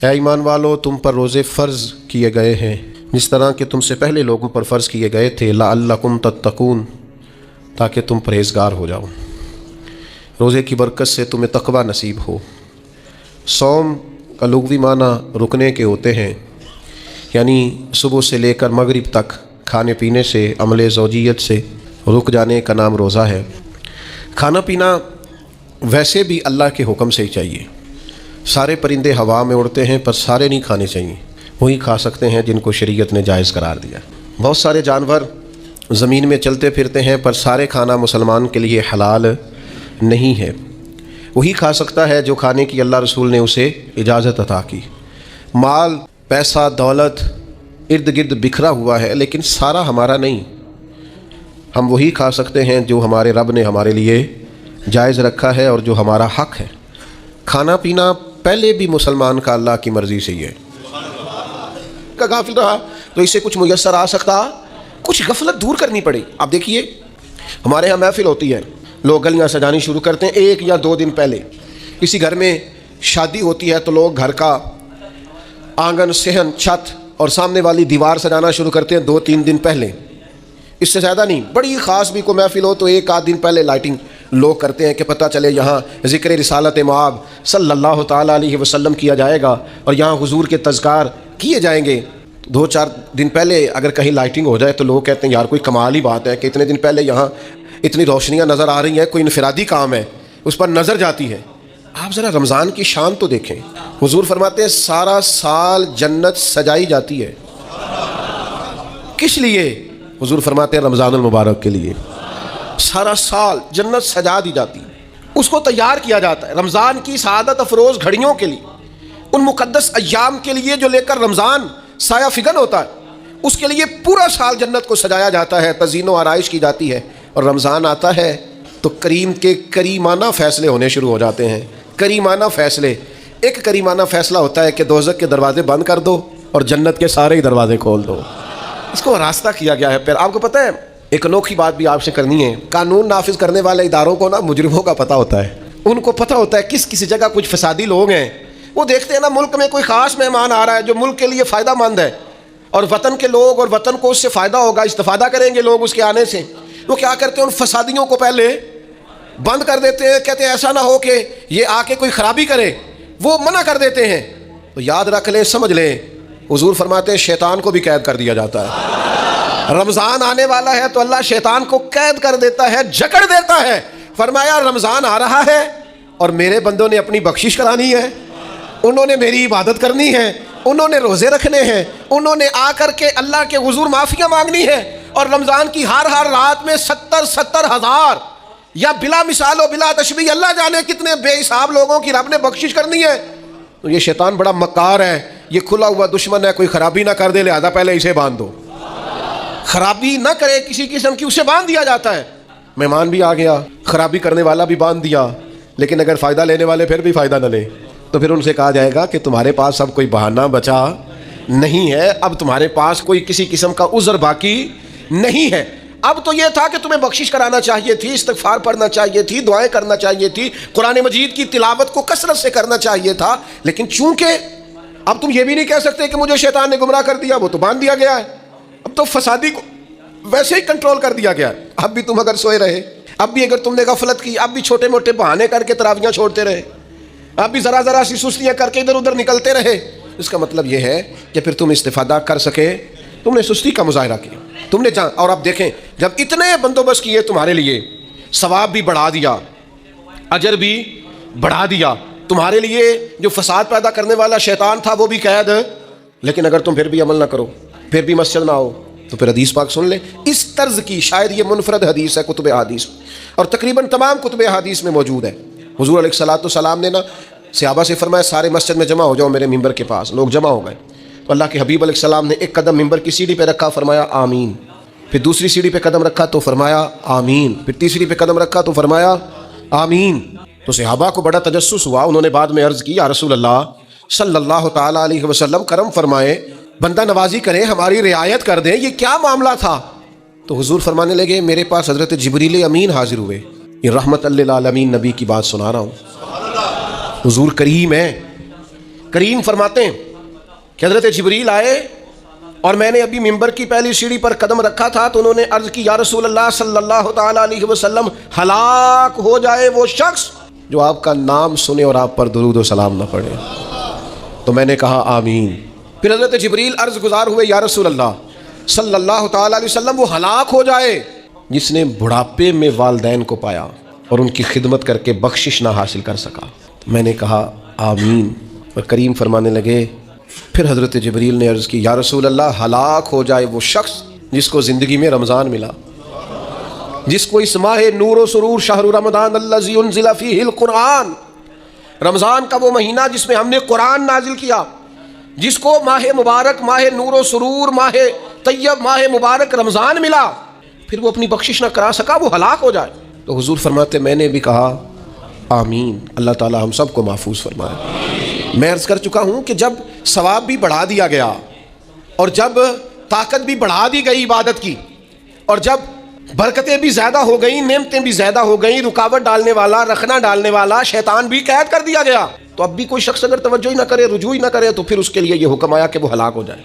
اے ایمان والو، تم پر روزے فرض کیے گئے ہیں جس طرح کہ تم سے پہلے لوگوں پر فرض کیے گئے تھے، لعلکم تتقون، تاکہ تم پرہیزگار ہو جاؤ۔ روزے کی برکت سے تمہیں تقوی نصیب ہو۔ صوم کا لغوی معنی رکنے کے ہوتے ہیں، یعنی صبح سے لے کر مغرب تک کھانے پینے سے، عمل زوجیت سے رک جانے کا نام روزہ ہے۔ کھانا پینا ویسے بھی اللہ کے حکم سے ہی چاہیے۔ سارے پرندے ہوا میں اڑتے ہیں پر سارے نہیں کھانے چاہیے، وہی کھا سکتے ہیں جن کو شریعت نے جائز قرار دیا۔ بہت سارے جانور زمین میں چلتے پھرتے ہیں پر سارے کھانا مسلمان کے لیے حلال نہیں ہے، وہی کھا سکتا ہے جو کھانے کی اللہ رسول نے اسے اجازت عطا کی۔ مال، پیسہ، دولت ارد گرد بکھرا ہوا ہے لیکن سارا ہمارا نہیں، ہم وہی کھا سکتے ہیں جو ہمارے رب نے ہمارے لیے جائز رکھا ہے اور جو ہمارا حق ہے۔ کھانا پینا پہلے بھی مسلمان کا اللہ کی مرضی سے ہی ہے۔ کا غافل رہا تو اس سے کچھ میسر آ سکتا، کچھ غفلت دور کرنی پڑی۔ اب دیکھیے ہمارے ہاں محفل ہوتی ہے، لوگ گلیاں سجانی شروع کرتے ہیں 1 یا 2 دن پہلے۔ کسی گھر میں شادی ہوتی ہے تو لوگ گھر کا آنگن، صحن، چھت اور سامنے والی دیوار سجانا شروع کرتے ہیں 2-3 دن پہلے، اس سے زیادہ نہیں۔ بڑی خاص بھی کوئی محفل ہو تو 1-8 دن پہلے لائٹنگ لوگ کرتے ہیں کہ پتہ چلے یہاں ذکر رسالت مآب صلی اللہ تعالیٰ علیہ وسلم کیا جائے گا اور یہاں حضور کے تذکار کیے جائیں گے۔ 2-4 دن پہلے اگر کہیں لائٹنگ ہو جائے تو لوگ کہتے ہیں یار کوئی کمال ہی بات ہے کہ اتنے دن پہلے یہاں اتنی روشنیاں نظر آ رہی ہیں، کوئی انفرادی کام ہے، اس پر نظر جاتی ہے۔ آپ ذرا رمضان کی شان تو دیکھیں، حضور فرماتے ہیں سارا سال جنت سجائی جاتی ہے۔ کس لیے؟ حضور فرماتے ہیں رمضان المبارک کے لیے سارا سال جنت سجا دی جاتی ہے، اس کو تیار کیا جاتا ہے رمضان کی سعادت افروز گھڑیوں کے لیے، ان مقدس ایام کے لیے جو لے کر رمضان سایہ فگن ہوتا ہے، اس کے لیے پورا سال جنت کو سجایا جاتا ہے، تزئین و آرائش کی جاتی ہے۔ اور رمضان آتا ہے تو کریم کے کریمانہ فیصلے ہونے شروع ہو جاتے ہیں۔ کریمانہ فیصلے، ایک کریمانہ فیصلہ ہوتا ہے کہ دوزخ کے دروازے بند کر دو اور جنت کے سارے ہی دروازے کھول دو، اس کو راستہ کیا گیا ہے۔ پھر آپ کو پتہ ہے ایک انوکھی بات بھی آپ سے کرنی ہے، قانون نافذ کرنے والے اداروں کو نا مجرموں کا پتہ ہوتا ہے، ان کو پتہ ہوتا ہے کسی جگہ کچھ فسادی لوگ ہیں، وہ دیکھتے ہیں نا ملک میں کوئی خاص مہمان آ رہا ہے جو ملک کے لیے فائدہ مند ہے اور وطن کے لوگ اور وطن کو اس سے فائدہ ہوگا، استفادہ کریں گے لوگ اس کے آنے سے، وہ کیا کرتے ہیں ان فسادیوں کو پہلے بند کر دیتے ہیں، کہتے ہیں ایسا نہ ہو کہ یہ آ کے کوئی خرابی کرے، وہ منع کر دیتے ہیں۔ تو یاد رکھ لیں، سمجھ لیں، حضور فرماتے ہیں شیطان کو بھی قید کر دیا جاتا ہے۔ رمضان آنے والا ہے تو اللہ شیطان کو قید کر دیتا ہے، جکڑ دیتا ہے۔ فرمایا رمضان آ رہا ہے اور میرے بندوں نے اپنی بخشش کرانی ہے، انہوں نے میری عبادت کرنی ہے، انہوں نے روزے رکھنے ہیں، انہوں نے آ کر کے اللہ کے حضور معافیاں مانگنی ہے۔ اور رمضان کی ہر رات میں 70 ہزار یا بلا مثال و بلا تشبیہ اللہ جانے کتنے بے حساب لوگوں کی رب نے بخشش کرنی ہے۔ تو یہ شیطان بڑا مکار ہے، یہ کھلا ہوا دشمن ہے، کوئی خرابی نہ کر دے لہذا پہلے اسے باندھ دو، خرابی نہ کرے کسی قسم کی، اسے باندھ دیا جاتا ہے۔ مہمان بھی آ گیا، خرابی کرنے والا بھی باندھ دیا، لیکن اگر فائدہ لینے والے پھر بھی فائدہ نہ لے تو پھر ان سے کہا جائے گا کہ تمہارے پاس اب کوئی بہانہ بچا نہیں ہے، اب تمہارے پاس کوئی کسی قسم کا عذر باقی نہیں ہے۔ اب تو یہ تھا کہ تمہیں بخشش کرانا چاہیے تھی، استغفار پڑھنا چاہیے تھی، دعائیں کرنا چاہیے تھی، قرآن مجید کی تلاوت کو کثرت سے کرنا چاہیے تھا، لیکن چونکہ اب تم یہ بھی نہیں کہہ سکتے کہ مجھے شیطان نے گمراہ کر دیا، وہ تو باندھ دیا گیا ہے، اب تو فسادی کو ویسے ہی کنٹرول کر دیا گیا۔ اب بھی تم اگر سوئے رہے، اب بھی اگر تم نے غفلت کی، اب بھی چھوٹے موٹے بہانے کر کے تراویحاں چھوڑتے رہے، اب بھی ذرا سی سستیاں کر کے ادھر ادھر نکلتے رہے، اس کا مطلب یہ ہے کہ پھر تم استفادہ کر سکے، تم نے سستی کا مظاہرہ کیا، تم نے اور اب دیکھیں جب اتنے بندوبست کیے تمہارے لیے، ثواب بھی بڑھا دیا، اجر بھی بڑھا دیا، تمہارے لیے جو فساد پیدا کرنے والا شیطان تھا وہ بھی قید، لیکن اگر تم پھر بھی عمل نہ کرو، پھر بھی مسجد نہ آؤ، تو پھر حدیث پاک سن لیں اس طرز کی، شاید یہ منفرد حدیث ہے کتب احادیث اور تقریباً تمام کتب احادیث میں موجود ہے۔ حضور علیہ الصلوۃ والسلام نے نا صحابہ سے فرمایا سارے مسجد میں جمع ہو جاؤ میرے ممبر کے پاس، لوگ جمع ہو گئے تو اللہ کے حبیب علیہ السلام نے ایک قدم ممبر کی سیڑھی پہ رکھا، فرمایا آمین، پھر دوسری سیڑھی پہ قدم رکھا تو فرمایا آمین، پھر تیسری پہ قدم رکھا تو فرمایا آمین۔ تو صحابہ کو بڑا تجسس ہوا، انہوں نے بعد میں عرض کی یا رسول اللہ صلی اللہ تعالیٰ علیہ وسلم کرم فرمائے، بندہ نوازی کریں، ہماری رعایت کر دیں، یہ کیا معاملہ تھا؟ تو حضور فرمانے لگے میرے پاس حضرت جبریل امین حاضر ہوئے، یہ رحمت للعالمین نبی کی بات سنا رہا ہوں، حضور کریم ہے، کریم فرماتے ہیں کہ حضرت جبریل آئے اور میں نے ابھی ممبر کی پہلی سیڑھی پر قدم رکھا تھا تو انہوں نے عرض کی یا رسول اللہ صلی اللہ تعالیٰ علیہ وسلم ہلاک ہو جائے وہ شخص جو آپ کا نام سنے اور آپ پر درود و سلام نہ پڑھے. تو میں نے کہا آمین. پھر حضرت جبریل عرض گزار ہوئے یا رسول اللہ صلی اللہ تعالیٰ علیہ وسلم وہ ہلاک ہو جائے جس نے بڑھاپے میں والدین کو پایا اور ان کی خدمت کر کے بخشش نہ حاصل کر سکا. میں نے کہا آمین. اور کریم فرمانے لگے پھر حضرت جبریل نے عرض کی یا رسول اللہ ہلاک ہو جائے وہ شخص جس کو زندگی میں رمضان ملا، جس کو اس ماہ نور و سرور شہر رمضان الذی انزل فیہ القرآن، رمضان کا وہ مہینہ جس میں ہم نے قرآن نازل کیا، جس کو ماہ مبارک، ماہ نور و سرور، ماہ طیب، ماہ مبارک رمضان ملا، پھر وہ اپنی بخشش نہ کرا سکا، وہ ہلاک ہو جائے. تو حضور فرماتے میں نے بھی کہا آمین. اللہ تعالی ہم سب کو محفوظ فرمائے. میں عرض کر چکا ہوں کہ جب ثواب بھی بڑھا دیا گیا اور جب طاقت بھی بڑھا دی گئی عبادت کی اور جب برکتیں بھی زیادہ ہو گئیں، نعمتیں بھی زیادہ ہو گئیں، رکاوٹ ڈالنے والا، رکھنا ڈالنے والا شیطان بھی قید کر دیا گیا، تو اب بھی کوئی شخص اگر توجہ ہی نہ کرے، رجوع ہی نہ کرے، تو پھر اس کے لیے یہ حکم آیا کہ وہ ہلاک ہو جائے،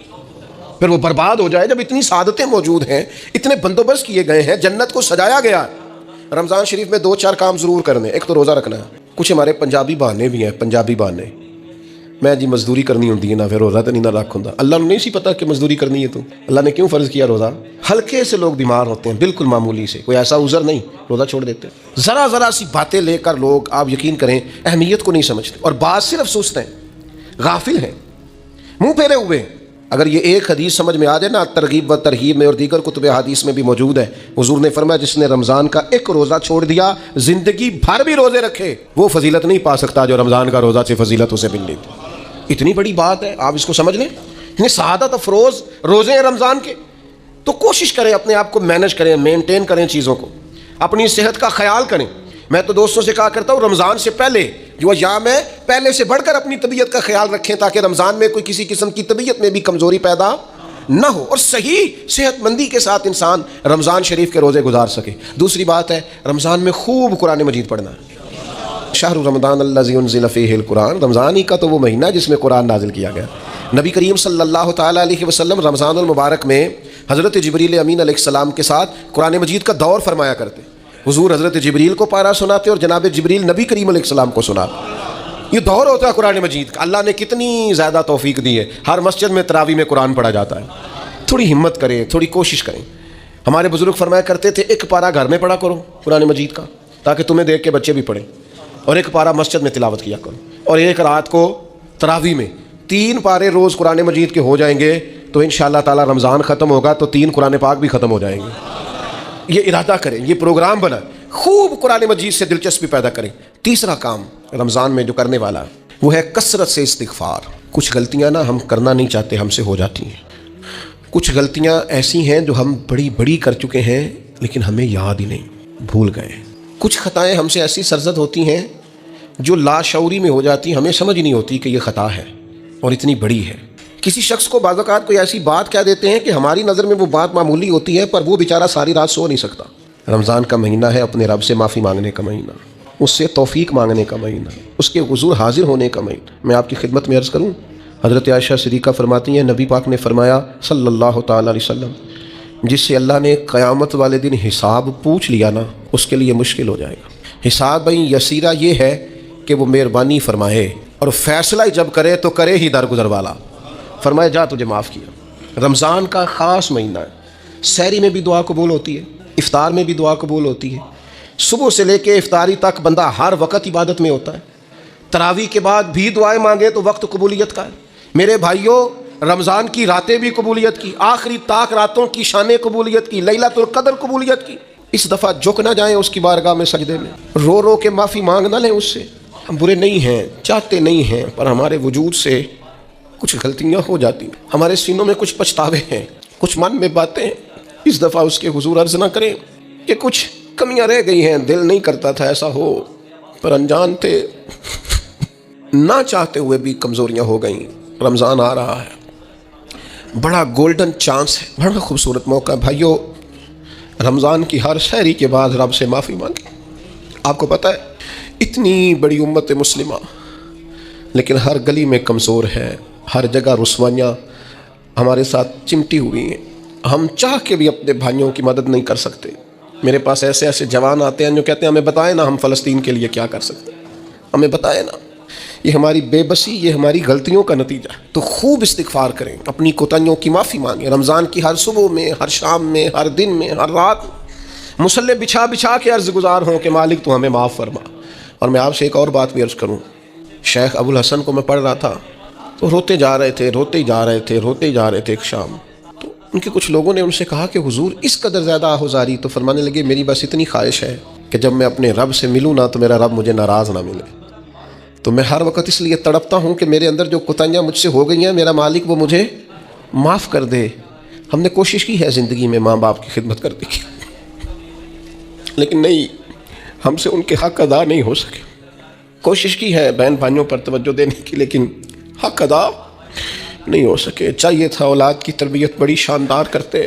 پھر وہ برباد ہو جائے. جب اتنی سعادتیں موجود ہیں، اتنے بندوبست کیے گئے ہیں، جنت کو سجایا گیا ہے. رمضان شریف میں 2-4 کام ضرور کرنے. ایک تو روزہ رکھنا ہے. کچھ ہمارے پنجابی بہانے بھی ہیں، پنجابی بہانے، میں جی مزدوری کرنی ہوتی ہے نا، پھر روزہ تو نہیں نہ رکھ ہوں. اللہ نے نہیں سی پتا کہ مزدوری کرنی ہے، تو اللہ نے کیوں فرض کیا روزہ؟ ہلکے سے لوگ بیمار ہوتے ہیں، بالکل معمولی سے، کوئی ایسا عذر نہیں، روزہ چھوڑ دیتے ہیں. ذرا سی باتیں لے کر لوگ، آپ یقین کریں، اہمیت کو نہیں سمجھتے اور بعض صرف سوچتے ہیں، غافل ہیں، منہ پھیرے ہوئے. اگر یہ ایک حدیث سمجھ میں آ جائے نا، ترغیب و ترہیب میں اور دیگر کتب حدیث میں بھی موجود ہے، حضور نے فرمایا جس نے رمضان کا ایک روزہ چھوڑ دیا، زندگی بھر بھی روزے رکھے، وہ فضیلت نہیں پا سکتا جو رمضان کا روزہ سے فضیلت اسے ملنی تھی. اتنی بڑی بات ہے، آپ اس کو سمجھ لیں. اتنے سعادت افروز روزے ہیں رمضان کے. تو کوشش کریں اپنے آپ کو مینج کریں، مینٹین کریں چیزوں کو، اپنی صحت کا خیال کریں. میں تو دوستوں سے کہا کرتا ہوں رمضان سے پہلے جو ایام ہے، پہلے سے بڑھ کر اپنی طبیعت کا خیال رکھیں تاکہ رمضان میں کوئی کسی قسم کی طبیعت میں بھی کمزوری پیدا نہ ہو اور صحیح صحت مندی کے ساتھ انسان رمضان شریف کے روزے گزار سکے. دوسری بات ہے رمضان میں خوب قرآن مجید پڑھنا ہے. شہر رمضان الذی انزل فیہ القرآن، رمضان ہی کا تو وہ مہینہ جس میں قرآن نازل کیا گیا. نبی کریم صلی اللہ تعالیٰ علیہ وسلم رمضان المبارک میں حضرت جبریل امین علیہ السلام کے ساتھ قرآن مجید کا دور فرمایا کرتے. حضور حضرت جبریل کو پارہ سناتے اور جناب جبریل نبی کریم علیہ السلام کو سناتے. یہ دور ہوتا ہے قرآن مجید کا. اللہ نے کتنی زیادہ توفیق دی ہے، ہر مسجد میں تراویح میں قرآن پڑھا جاتا ہے. تھوڑی ہمت کریں، تھوڑی کوشش کریں. ہمارے بزرگ فرمایا کرتے تھے ایک پارہ گھر میں پڑھا کرو قرآن مجید کا تاکہ تمہیں دیکھ کے بچے بھی پڑھیں، اور ایک پارہ مسجد میں تلاوت کیا کرو، اور ایک رات کو تراویح میں 3 پارے روز قرآن مجید کے ہو جائیں گے تو انشاءاللہ تعالی رمضان ختم ہوگا تو 3 قرآن پاک بھی ختم ہو جائیں گے. یہ ارادہ کریں، یہ پروگرام بنا، خوب قرآن مجید سے دلچسپی پیدا کریں. تیسرا کام رمضان میں جو کرنے والا ہے وہ ہے کثرت سے استغفار. کچھ غلطیاں نا ہم کرنا نہیں چاہتے، ہم سے ہو جاتی ہیں. کچھ غلطیاں ایسی ہیں جو ہم بڑی کر چکے ہیں لیکن ہمیں یاد ہی نہیں، بھول گئے. کچھ خطائیں ہم سے ایسی سرزد ہوتی ہیں جو لاشعوری میں ہو جاتی، ہمیں سمجھ نہیں ہوتی کہ یہ خطا ہے اور اتنی بڑی ہے. کسی شخص کو بعض اوقات کوئی ایسی بات کہہ دیتے ہیں کہ ہماری نظر میں وہ بات معمولی ہوتی ہے، پر وہ بیچارہ ساری رات سو نہیں سکتا. رمضان کا مہینہ ہے اپنے رب سے معافی مانگنے کا مہینہ، اس سے توفیق مانگنے کا مہینہ، اس کے حضور حاضر ہونے کا مہینہ. میں آپ کی خدمت میں عرض کروں، حضرت عائشہ صدیقہ فرماتی ہیں نبی پاک نے فرمایا صلی اللہ تعالیٰ علیہ وسلم جس سے اللہ نے قیامت والے دن حساب پوچھ لیا نا اس کے لیے مشکل ہو جائے گا. حساب بھائی یسیرہ یہ ہے کہ وہ مہربانی فرمائے اور فیصلہ جب کرے تو کرے ہی درگزر والا، فرمائے جا تجھے معاف کیا. رمضان کا خاص مہینہ ہے، سحری میں بھی دعا قبول ہوتی ہے، افطار میں بھی دعا قبول ہوتی ہے. صبح سے لے کے افطاری تک بندہ ہر وقت عبادت میں ہوتا ہے. تراویح کے بعد بھی دعائیں مانگے تو وقت قبولیت کا ہے. میرے بھائیوں رمضان کی راتیں بھی قبولیت کی، آخری طاق راتوں کی شانیں قبولیت کی، لیلۃ القدر قبولیت کی. اس دفعہ جھک نہ جائیں اس کی بارگاہ میں سجدے میں، رو رو کے معافی مانگ نہ لیں اس سے. ہم برے نہیں ہیں، چاہتے نہیں ہیں، پر ہمارے وجود سے کچھ غلطیاں ہو جاتی ہیں، ہمارے سینوں میں کچھ پچھتاوے ہیں، کچھ من میں باتیں ہیں. اس دفعہ اس کے حضور عرض نہ کریں کہ کچھ کمیاں رہ گئی ہیں، دل نہیں کرتا تھا ایسا ہو، پر انجان تھے، نہ چاہتے ہوئے بھی کمزوریاں ہو گئیں. رمضان آ رہا ہے، بڑا گولڈن چانس ہے، بڑا خوبصورت موقع ہے. بھائیو رمضان کی ہر سحری کے بعد رب سے معافی مانگیں. آپ کو پتہ ہے اتنی بڑی امت مسلمہ لیکن ہر گلی میں کمزور ہے، ہر جگہ رسوائیاں ہمارے ساتھ چمٹی ہوئی ہیں، ہم چاہ کے بھی اپنے بھائیوں کی مدد نہیں کر سکتے۔ میرے پاس ایسے ایسے جوان آتے ہیں جو کہتے ہیں ہمیں بتائیں نا ہم فلسطین کے لیے کیا کر سکتے ہیں، ہمیں بتائیں نا۔ یہ ہماری بے بسی، یہ ہماری غلطیوں کا نتیجہ ہے۔ تو خوب استغفار کریں، اپنی کوتاہیوں کی معافی مانگیں۔ رمضان کی ہر صبح میں، ہر شام میں، ہر دن میں، ہر رات مصلی بچھا بچھا کے عرض گزار ہوں کہ مالک تو ہمیں معاف فرما۔ اور میں آپ سے ایک اور بات بھی عرض کروں، شیخ ابو الحسن کو میں پڑھ رہا تھا تو روتے جا رہے تھے، روتے جا رہے تھے، روتے جا رہے تھے۔ ایک شام تو ان کے کچھ لوگوں نے ان سے کہا کہ حضور اس قدر زیادہ آہوزاری؟ تو فرمانے لگے میری بس اتنی خواہش ہے کہ جب میں اپنے رب سے ملوں نا تو میرا رب مجھے ناراض نہ ملے۔ تو میں ہر وقت اس لیے تڑپتا ہوں کہ میرے اندر جو کوتاہیاں مجھ سے ہو گئی ہیں میرا مالک وہ مجھے معاف کر دے۔ ہم نے کوشش کی ہے زندگی میں ماں باپ کی خدمت کرنے کی، لیکن نہیں، ہم سے ان کے حق ادا نہیں ہو سکے۔ کوشش کی ہے بہن بھائیوں پر توجہ دینے کی، لیکن حق ادا نہیں ہو سکے۔ چاہیے تھا اولاد کی تربیت بڑی شاندار کرتے،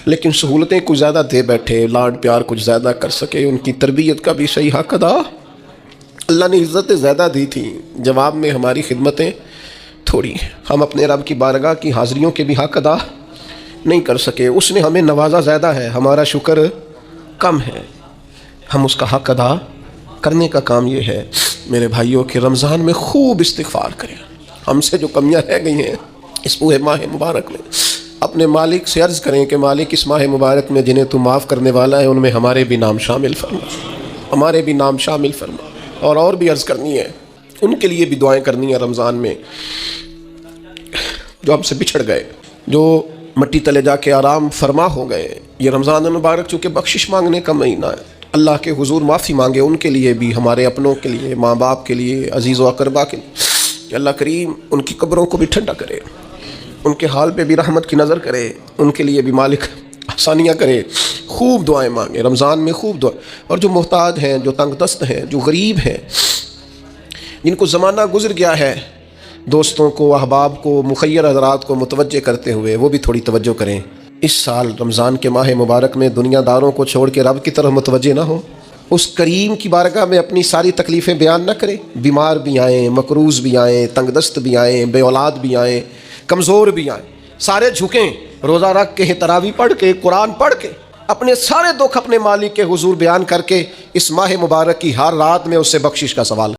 لیکن سہولتیں کچھ زیادہ دے بیٹھے، لاڈ پیار کچھ زیادہ کر سکے، ان کی تربیت کا بھی صحیح حق ادا اللہ نے عزتیں زیادہ دی تھیں، جواب میں ہماری خدمتیں تھوڑی ہیں۔ ہم اپنے رب کی بارگاہ کی حاضریوں کے بھی حق ادا نہیں کر سکے۔ اس نے ہمیں نوازا زیادہ ہے، ہمارا شکر کم ہے، ہم اس کا حق ادا کرنے کا کام یہ ہے میرے بھائیوں کہ رمضان میں خوب استغفار کریں۔ ہم سے جو کمیاں رہ گئی ہیں اس پورے ماہ مبارک میں اپنے مالک سے عرض کریں کہ مالک اس ماہ مبارک میں جنہیں تو معاف کرنے والا ہے ان میں ہمارے بھی نام شامل فرما، ہمارے بھی نام شامل فرما۔ اور بھی عرض کرنی ہے، ان کے لیے بھی دعائیں کرنی ہیں رمضان میں جو ہم سے بچھڑ گئے، جو مٹی تلے جا کے آرام فرما ہو گئے۔ یہ رمضان مبارک چونکہ بخشش مانگنے کا مہینہ ہے، اللہ کے حضور معافی مانگے ان کے لیے بھی، ہمارے اپنوں کے لیے، ماں باپ کے لیے، عزیز و اقربا کے لیے، کہ اللہ کریم ان کی قبروں کو بھی ٹھنڈا کرے، ان کے حال پہ بھی رحمت کی نظر کرے، ان کے لیے بھی مالک آسانیاں کرے۔ خوب دعائیں مانگیں رمضان میں، خوب دعائیں۔ اور جو محتاج ہیں، جو تنگ دست ہیں، جو غریب ہیں، جن کو زمانہ گزر گیا ہے، دوستوں کو، احباب کو، مخیر حضرات کو متوجہ کرتے ہوئے وہ بھی تھوڑی توجہ کریں۔ اس سال رمضان کے ماہ مبارک میں دنیا داروں کو چھوڑ کے رب کی طرف متوجہ نہ ہو، اس کریم کی بارگاہ میں اپنی ساری تکلیفیں بیان نہ کریں۔ بیمار بھی آئیں، مقروض بھی آئیں، تنگ دست بھی آئیں، بے اولاد بھی آئیں، کمزور بھی آئیں، سارے جھکیں، روزہ رکھ کے، تراویح پڑھ کے، قرآن پڑھ کے، اپنے سارے دکھ اپنے مالک کے حضور بیان کر کے اس ماہ مبارک کی ہر رات میں اس سے بخشش کا سوال